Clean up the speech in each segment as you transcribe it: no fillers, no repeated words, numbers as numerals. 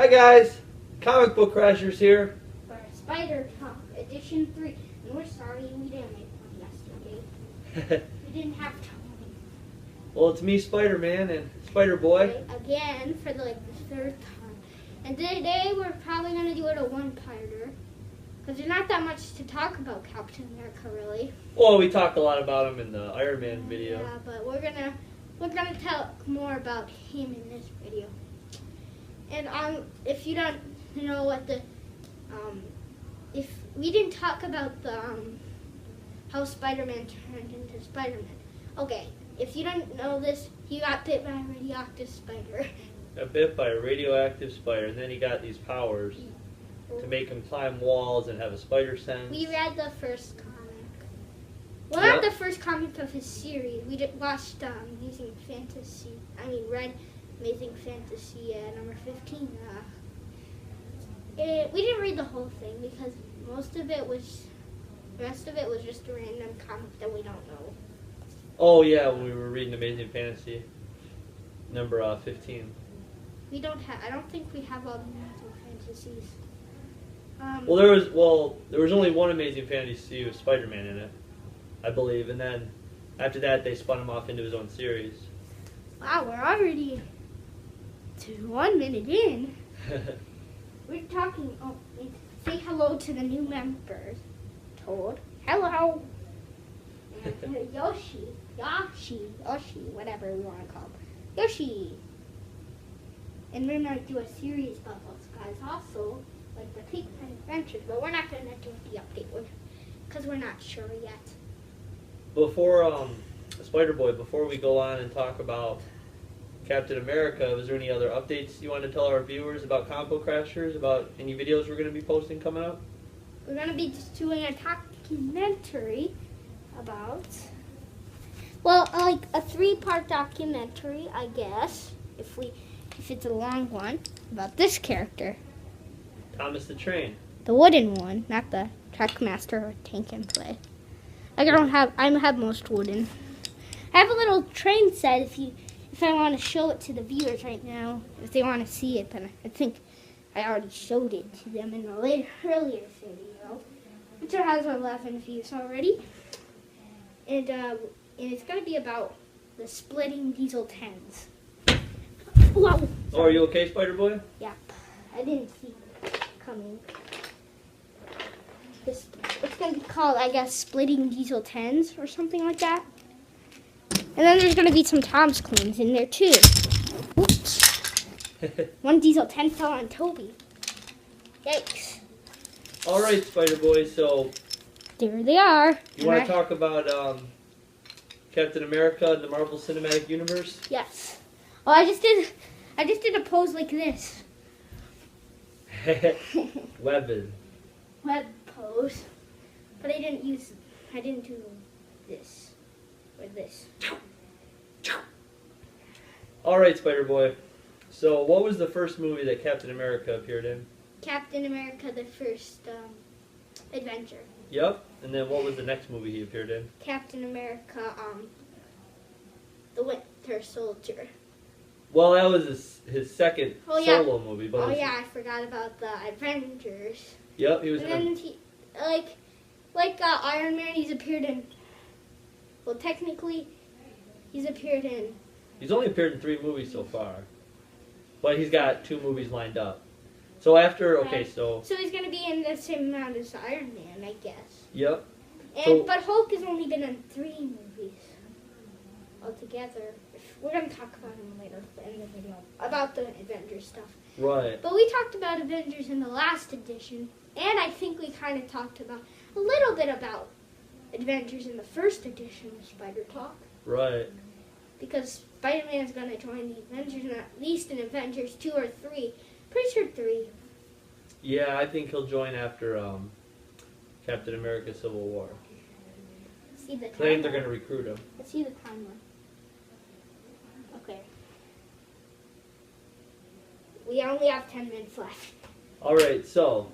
Hi guys, Comic Book Crashers here. For Spider Talk Edition 3. And we're sorry we didn't make one yesterday. We didn't have time. Well, it's me, Spider-Man, and Spider-Boy. Again, for the third time. And today we're probably going to do it a one-parter. Because there's not that much to talk about Captain America, really. Well, we talked a lot about him in the Iron Man video. Yeah, but we're gonna talk more about him in this video. And if you don't know what if we didn't talk about the how Spider-Man turned into Spider-Man. Okay, if you don't know this, he got bit by a radioactive spider. Got bit by a radioactive spider, and then he got these powers to make him climb walls and have a spider sense. We read the first comic. Well, Yep. not the first comic of his series. We watched read Amazing Fantasy number 15. We didn't read the whole thing because the rest of it was just a random comic that we don't know. Oh yeah, when we were reading Amazing Fantasy, number 15. I don't think we have all the Amazing Fantasies. Well, there was only one Amazing Fantasy with Spider-Man in it, I believe, and then after that they spun him off into his own series. Wow, we're already 1 minute in. We're talking. Oh, say hello to the new members. Toad, hello. And Yoshi, whatever we want to call him. Yoshi. And we're going to do a series about those guys also, like the Pikmin Adventures, but we're not going to do the update one because we're not sure yet. Before Spider-Boy, before we go on and talk about Captain America, was there any other updates you want to tell our viewers about Comic Book Crashers, about any videos we're going to be posting coming up? We're going to be just doing a documentary about, like a 3-part documentary, I guess, if it's a long one, about this character. Thomas the Train. The wooden one, not the Trackmaster or Tank and Play. I have most wooden. I have a little train set if I want to show it to the viewers right now, if they want to see it, then I think I already showed it to them in the earlier video, which has 11 views already. And it's going to be about the splitting diesel 10s. Whoa! Oh, are you okay, Spider-Boy? Yep. I didn't see it coming. It's going to be called, I guess, Splitting Diesel 10s or something like that. And then there's going to be some Tom's Cleans in there, too. Oops. One Diesel 10 fell on Toby. Yikes. All right, Spider-Boy, so There they are. you want to talk about Captain America and the Marvel Cinematic Universe? Yes. Oh, I just did a pose like this. Webbing. Web pose. But I didn't do this. Or this. All right, Spider-Boy. So what was the first movie that Captain America appeared in? Captain America, the first adventure. Yep. And then what was the next movie he appeared in? Captain America, the Winter Soldier. Well, that was his second yeah. solo movie. But I forgot about the Avengers. Yep, he was And in. then he, Iron Man, he's appeared in. Well, technically, he's appeared in. He's only appeared in 3 movies so far, but he's got 2 movies lined up. So after, So he's gonna be in the same amount as Iron Man, I guess. Yep. But Hulk has only been in 3 movies altogether. We're gonna talk about him later in the video about the Avengers stuff. Right. But we talked about Avengers in the last edition, and I think we kind of talked about a little bit about Avengers in the first edition of Spider Talk. Right. Because Spider-Man is going to join the Avengers, at least in Avengers 2 or 3. Pretty sure 3. Yeah, I think he'll join after Captain America: Civil War. Let's see the timeline. Claim they're going to recruit him. Let's see the timeline. Okay. We only have 10 minutes left. All right, so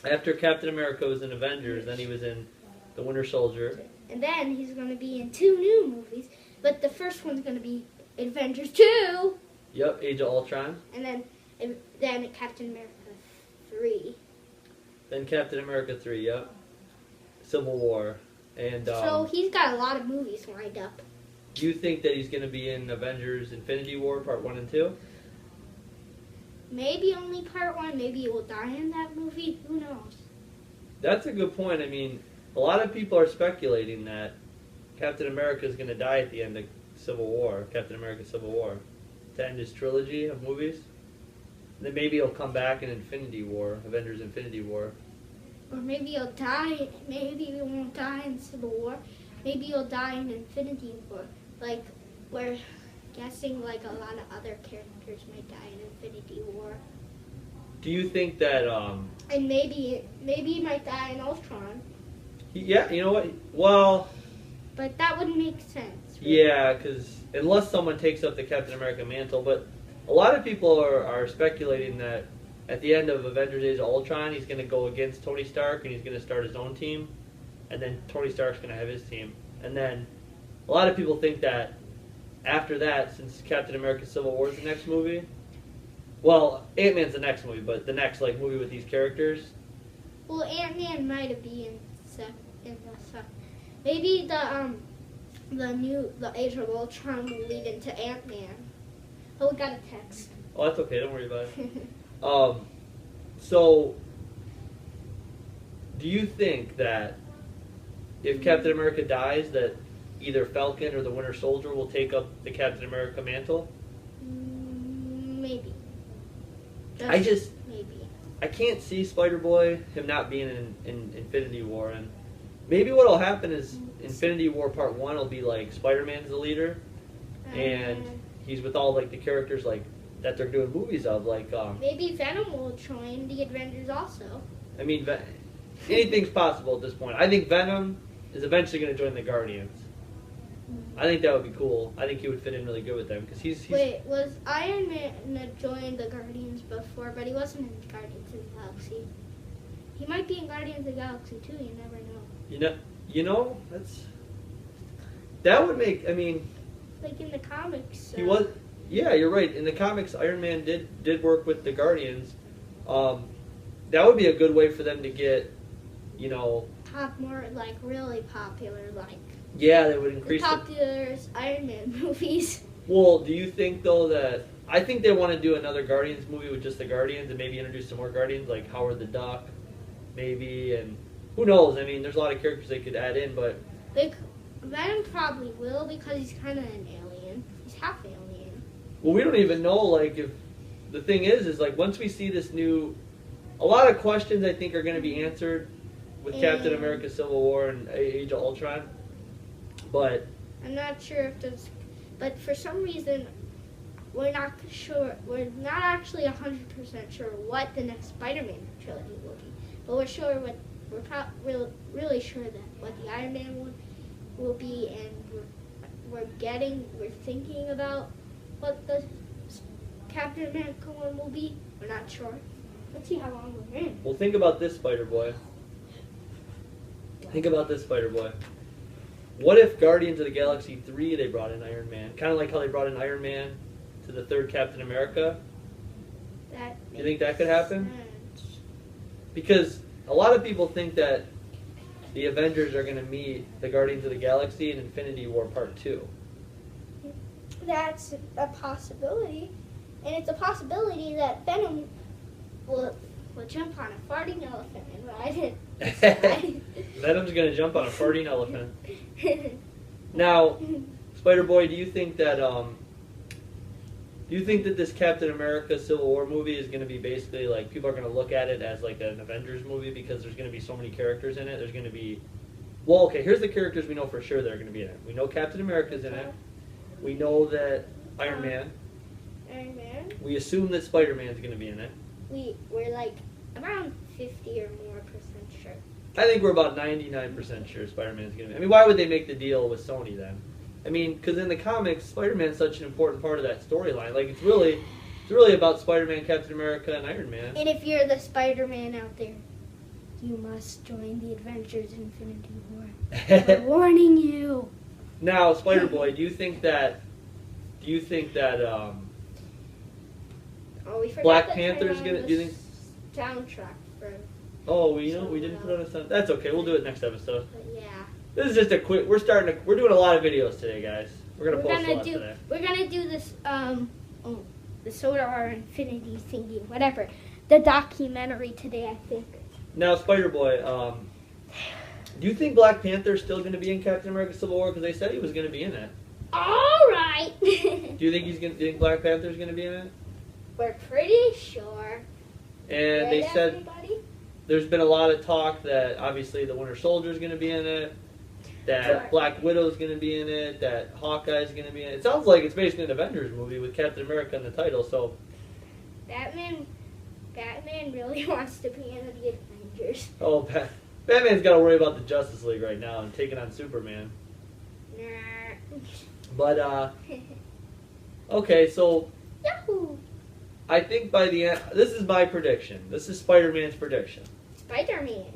after Captain America was in Avengers, then he was in The Winter Soldier. And then he's going to be in 2 new movies, but the first one's going to be Avengers 2. Yep, Age of Ultron. And then and then Captain America 3. Then Captain America 3, yep. Civil War. And So he's got a lot of movies lined up. do you think that he's going to be in Avengers Infinity War Part 1 and 2? Maybe only part 1. Maybe he will die in that movie. Who knows? That's a good point. I mean, a lot of people are speculating that Captain America is going to die at the end of Civil War, Captain America Civil War, to end his trilogy of movies. Then maybe he'll come back in Infinity War, Avengers Infinity War. Or maybe he'll die. Maybe he won't die in Civil War. Maybe he'll die in Infinity War. Like, we're guessing like a lot of other characters might die in Infinity War. Do you think that, And maybe he might die in Ultron. yeah, you know what? Well, But that wouldn't make sense. Right? yeah, because unless someone takes up the Captain America mantle, but a lot of people are speculating that at the end of Avengers Age of Ultron, he's going to go against Tony Stark and he's going to start his own team, and then Tony Stark's going to have his team. And then a lot of people think that after that, since Captain America Civil War is the next movie, well, Ant-Man's the next movie, but the next like movie with these characters, Well, Ant-Man might have been in the second. Maybe the Age of Ultron will lead into Ant-Man. Oh, we got a text. oh, that's okay, don't worry about it. So, do you think that if Captain America dies, that either Falcon or the Winter Soldier will take up the Captain America mantle? Maybe. Maybe. I can't see Spider-Boy, him not being in Infinity War, and maybe what'll happen is Infinity War Part 1 will be like Spider-Man's the leader, and he's with all like the characters like that they're doing movies of, like Maybe Venom will join the Avengers also. I mean, anything's possible at this point. I think Venom is eventually going to join the Guardians. I think that would be cool. I think he would fit in really good with them because he's Wait, was Iron Man joined the Guardians before, but he wasn't in Guardians of the Galaxy. He might be in Guardians of the Galaxy too. You never know. that would make. I mean, Like in the comics. he was. Yeah, you're right. In the comics, Iron Man did work with the Guardians. That would be a good way for them to get, more like really popular, like yeah, they would the increase. popular Iron Man movies. Well, do you think though that I think they want to do another Guardians movie with just the Guardians and maybe introduce some more Guardians like Howard the Duck, maybe, and who knows? I mean, there's a lot of characters they could add in, but Venom probably will because he's kind of an alien. He's half alien. well, we don't even know. Like, if the thing is like once we see this new, a lot of questions I think are going to be answered with Captain America: Civil War and Age of Ultron, but I'm not sure if there's, but for some reason, we're not sure. We're not actually 100% sure what the next Spider-Man trilogy will be, but we're sure really sure that what the Iron Man one will be, and we're thinking about what the Captain America one will be. We're not sure. Let's see how long we're in. well, think about this, Spider-Boy. Think about this, Spider-Boy. What if Guardians of the Galaxy 3 they brought in Iron Man? Kind of like how they brought in Iron Man to the third Captain America. You think that could happen? Sense. Because a lot of people think that the Avengers are going to meet the Guardians of the Galaxy in Infinity War Part 2. That's a possibility, and it's a possibility that Venom will jump on a farting elephant and ride it. Venom's going to jump on a farting elephant. Now, Spider-Boy, do you think that this Captain America Civil War movie is going to be basically like people are going to look at it as like an Avengers movie because there's going to be so many characters in it? There's going to be, well, okay, here's the characters we know for sure that are going to be in it. We know Captain America's in it. We know that Iron Man. We assume that Spider-Man's going to be in it. We're like around 50 or more % sure. I think we're about 99% sure Spider-Man's going to be. I mean, why would they make the deal with Sony then? I mean, because in the comics, Spider-Man's such an important part of that storyline. Like, it's really about Spider-Man, Captain America, and Iron Man. And if you're the Spider-Man out there, you must join the Avengers Infinity War. We're warning you. Now, Spider-Boy, do you think that Oh, we forgot Black to turn Panther's on gonna. the Do you think? soundtrack for. Oh, we didn't put on a sound. That's okay. We'll do it next episode. But yeah. This is just a quick. We're doing a lot of videos today, guys. We're gonna post a lot today. We're gonna do this the Soda R Infinity thingy, whatever. The documentary today, I think. Now, Spider Boy. Do you think Black Panther's still gonna be in Captain America: Civil War? Because they said he was gonna be in it. All right. Do you think do you think Black Panther's gonna be in it? We're pretty sure. And Right, they said everybody? there's been a lot of talk that obviously the Winter Soldier's gonna be in it, that Sure. Black Widow's gonna be in it, that Hawkeye's gonna be in it. It sounds like it's basically an Avengers movie with Captain America in the title. So Batman really wants to be in the Avengers. oh, Batman's got to worry about the Justice League right now and taking on Superman. Nah. But okay, so Yahoo! I think by the end, this is my prediction. This is Spider-Man's prediction. Spider-Man.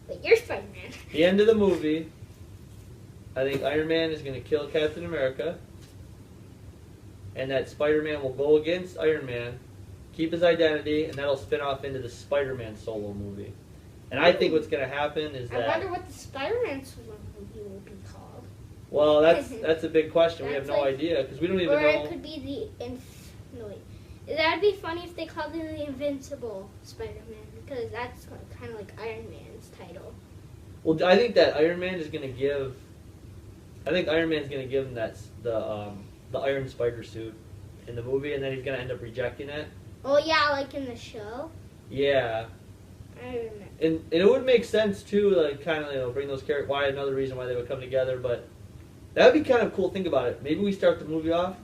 But you're Spider-Man. The end of the movie, I think Iron Man is going to kill Captain America, and that Spider-Man will go against Iron Man, keep his identity, and that'll spin off into the Spider-Man solo movie. And I think what's going to happen is I that. wonder what the Spider-Man solo movie will be called. Well, that's a big question. We have That's no like- idea because we don't even Or know. it could be no, wait. That'd be funny if they called it the Invincible Spider-Man, because that's kind of like Iron Man's title. Well, I think that Iron Man is going to give. I think Iron Man's going to give him the Iron Spider suit in the movie, and then he's going to end up rejecting it. Oh yeah, like in the show. Yeah, I remember. and it would make sense too, like kind of bring those characters. Why another reason why they would come together, but that would be kind of cool. Think about it. Maybe we start the movie off,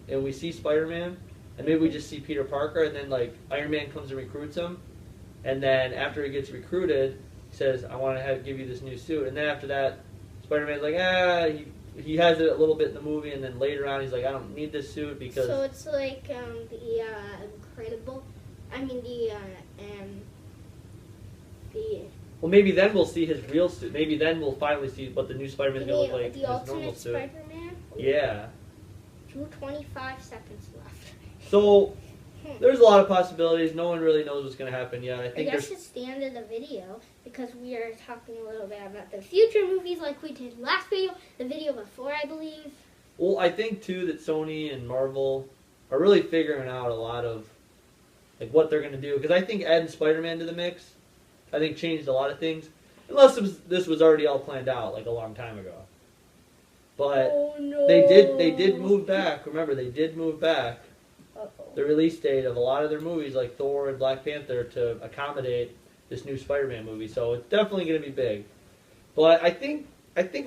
and we see Spider-Man, and maybe we just see Peter Parker, and then like Iron Man comes and recruits him, and then after he gets recruited, he says, "I want to give you this new suit," and then after that, Spider-Man's like, he has it a little bit in the movie, and then later on he's like, "I don't need this suit because." So it's like the Incredible. I mean the Well, maybe then we'll see his real suit. Maybe then we'll finally see what the new Spider-Man's gonna look like. the His normal Ultimate suit. Spider-Man. Yeah. 25 seconds left. So there's a lot of possibilities. No one really knows what's gonna happen yet. I I think guess there's. it's the end of the video because we are talking a little bit about the future movies like we did last video, the video before, I believe. Well, I think too that Sony and Marvel are really figuring out a lot of like what they're gonna do because I think adding Spider-Man to the mix, I think changed a lot of things. Unless this was already all planned out like a long time ago. But Oh no! they did move back. Remember, they did move back the release date of a lot of their movies like Thor and Black Panther to accommodate this new Spider-Man movie. So it's definitely going to be big. But I think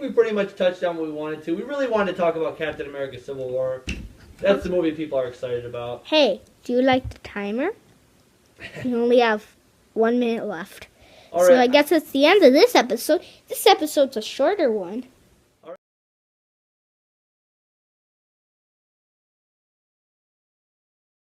we pretty much touched on what we wanted to. We really wanted to talk about Captain America: Civil War. That's the movie people are excited about. Hey, do you like the timer? You only have 1 minute left. All So right. I guess it's the end of this episode. This episode's a shorter one.